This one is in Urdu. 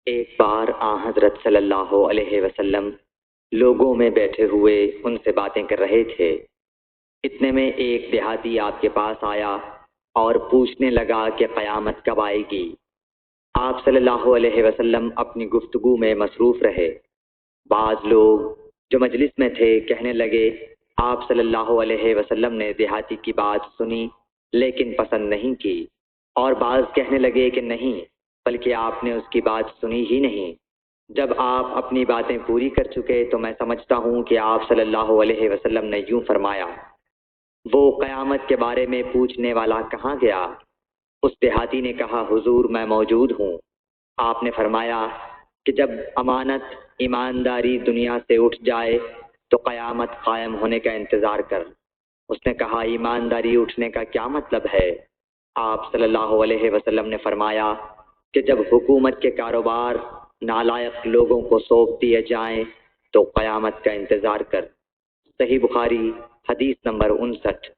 ایک بار حضرت صلی اللہ علیہ وسلم لوگوں میں بیٹھے ہوئے ان سے باتیں کر رہے تھے۔ اتنے میں ایک دیہاتی آپ کے پاس آیا اور پوچھنے لگا کہ قیامت کب آئے گی۔ آپ صلی اللہ علیہ وسلم اپنی گفتگو میں مصروف رہے۔ بعض لوگ جو مجلس میں تھے کہنے لگے، آپ صلی اللہ علیہ وسلم نے دیہاتی کی بات سنی لیکن پسند نہیں کی، اور بعض کہنے لگے کہ نہیں بلکہ آپ نے اس کی بات سنی ہی نہیں۔ جب آپ اپنی باتیں پوری کر چکے تو میں سمجھتا ہوں کہ آپ صلی اللہ علیہ وسلم نے یوں فرمایا، وہ قیامت کے بارے میں پوچھنے والا کہاں گیا؟ اس دیہاتی نے کہا، حضور میں موجود ہوں۔ آپ نے فرمایا کہ جب امانت ایمانداری دنیا سے اٹھ جائے تو قیامت قائم ہونے کا انتظار کر۔ اس نے کہا، ایمانداری اٹھنے کا کیا مطلب ہے؟ آپ صلی اللہ علیہ وسلم نے فرمایا کہ جب حکومت کے کاروبار نالائق لوگوں کو سونپ دیے جائیں تو قیامت کا انتظار کر۔ صحیح بخاری حدیث نمبر 59۔